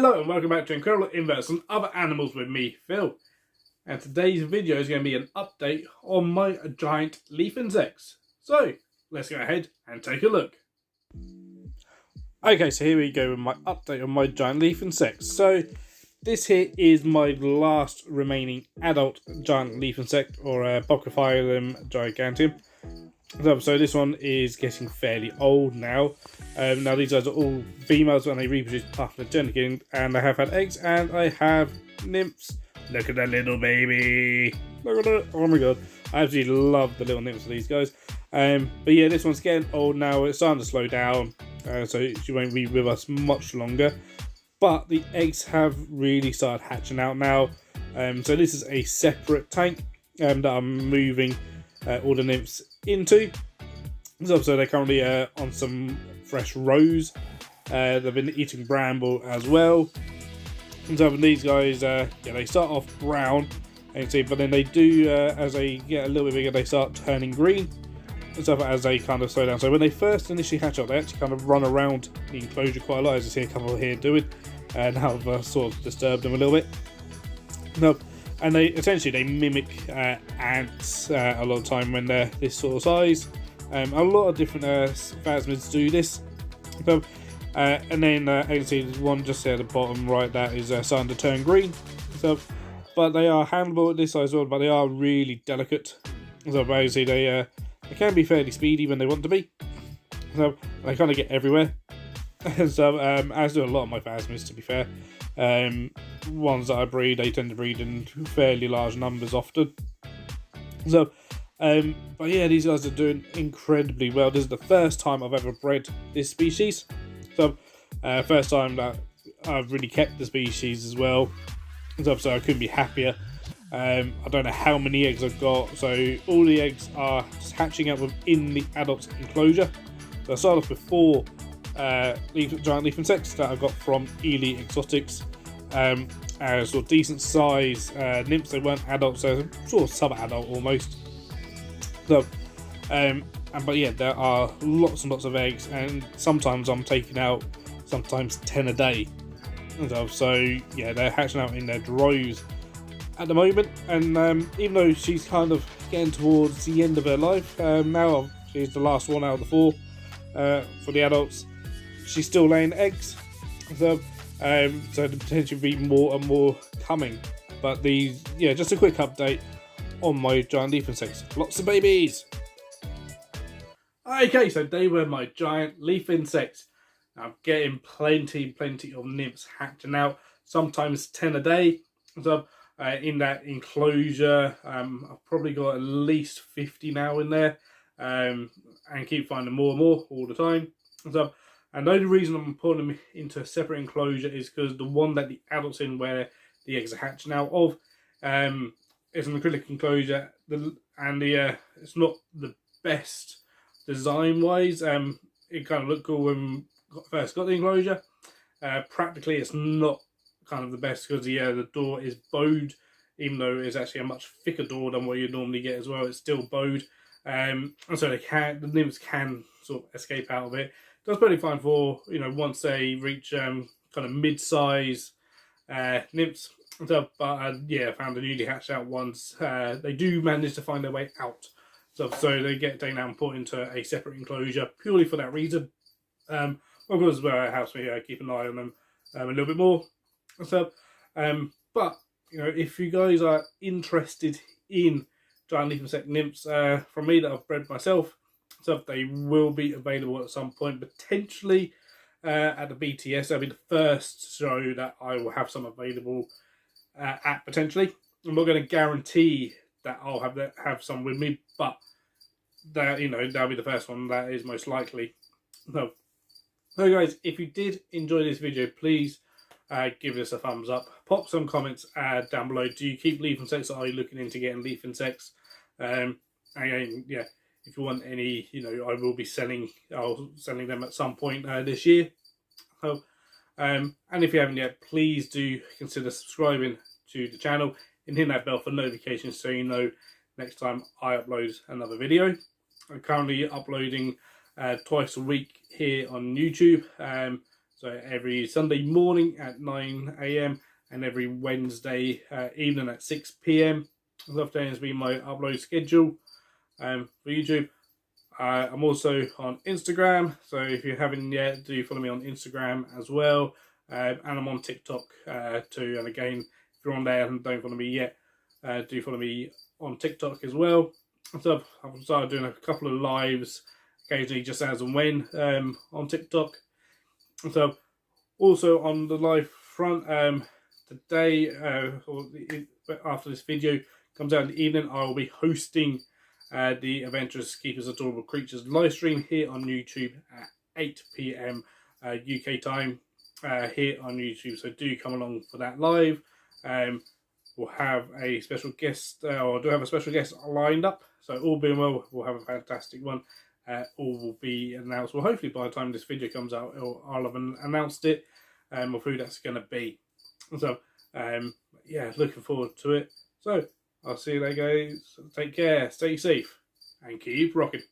Hello and welcome back to Incredible Inverts and Other Animals with me, Phil. And today's video is going to be an update on my giant leaf insects. So, let's go ahead and take a look. Okay, so here we go with my update on my giant leaf insects. So, this here is my last remaining adult giant leaf insect, or Pulchriphyllium giganteum. So this one is getting fairly old now. Now these guys are all females and they reproduce parthenogenically, and I have had eggs and I have nymphs. Look at that little baby. Look at it. Oh my god. I absolutely love the little nymphs of these guys. But yeah, this one's getting old now. It's starting to slow down. So she won't be with us much longer. But the eggs have really started hatching out now. So this is a separate tank that I'm moving all the nymphs into. So they're currently on some fresh rows. They've been eating bramble as well. And so these guys, they start off brown, you can see, but then they do, as they get a little bit bigger, they start turning green and stuff as they kind of slow down. So when they first initially hatch up, they actually kind of run around the enclosure quite a lot, as you see a couple here doing. And now I've sort of disturbed them a little bit. No. And they essentially mimic ants a lot of time when they're this sort of size. A lot of different phasmids do this. So, and then as you see, there's one just there at the bottom right that is starting to turn green. So, but they are handleable at this size as well, but they are really delicate. So basically they can be fairly speedy when they want to be. So they kind of get everywhere. So as do a lot of my phasmids, to be fair. Ones that I breed, they tend to breed in fairly large numbers often. So, but yeah, these guys are doing incredibly well. This is the first time I've ever bred this species. So, first time that I've really kept the species as well. So I couldn't be happier. I don't know how many eggs I've got. So all the eggs are hatching out within the adult enclosure. So I started off with 4 giant leaf insects that I got from Ely Exotics. Sort of decent size nymphs. They weren't adults, so sort of sub-adult almost. So, but yeah, there are lots and lots of eggs, and sometimes I'm taking out sometimes 10 a day. So yeah, they're hatching out in their droves at the moment. And even though she's kind of getting towards the end of her life, now she's the last one out of the 4 for the adults. She's still laying eggs, so there potentially be more and more coming. But just a quick update on my giant leaf insects. Lots of babies. Okay, so they were my giant leaf insects. I'm getting plenty of nymphs hatching out, sometimes 10 a day. So in that enclosure, I've probably got at least 50 now in there, and keep finding more and more all the time. So. And the only reason I'm putting them into a separate enclosure is because the one that the adult's in, where the eggs are hatching out of, is an acrylic enclosure, it's not the best design-wise. It kind of looked cool when first got the enclosure. Practically, it's not kind of the best because the door is bowed, even though it's actually a much thicker door than what you normally get as well. It's still bowed, and so the nymphs can sort of escape out of it. That's pretty fine for, once they reach kind of mid-size nymphs. So, but I found the newly hatched out ones. They do manage to find their way out. So they get taken out and put into a separate enclosure purely for that reason. Of course, where it helps me keep an eye on them a little bit more. So, but, if you guys are interested in giant leaf insect nymphs from me that I've bred myself, so they will be available at some point, potentially at the BTS. That'll be the first show that I will have some available at, potentially. I'm not going to guarantee that I'll have some with me, but that'll be the first one that is most likely. So guys, if you did enjoy this video, please give us a thumbs up. Pop some comments down below. Do you keep leaf insects, or are you looking into getting leaf insects? If you want any, I will be selling them at some point this year. So, and if you haven't yet, please do consider subscribing to the channel and hit that bell for notifications so you know next time I upload another video. I'm currently uploading twice a week here on YouTube. So every Sunday morning at 9 AM and every Wednesday evening at 6 PM. That has been my upload schedule for YouTube. I'm also on Instagram, so if you haven't yet, do follow me on Instagram as well. And I'm on TikTok too. And again, if you're on there and don't follow me yet, do follow me on TikTok as well. So I've started doing a couple of lives occasionally, just as and when, on TikTok. So also on the live front, today, or after this video comes out in the evening, I will be hosting the Adventurous Keepers Adorable Creatures live stream here on YouTube at 8 PM UK time here on YouTube. So do come along for that live. We'll have a special guest, or do have a special guest lined up. So all being well, we'll have a fantastic one. All will be announced. Well, hopefully by the time this video comes out, I'll have announced it of who that's going to be. So yeah, looking forward to it. So I'll see you later, guys. Take care, stay safe, and keep rocking.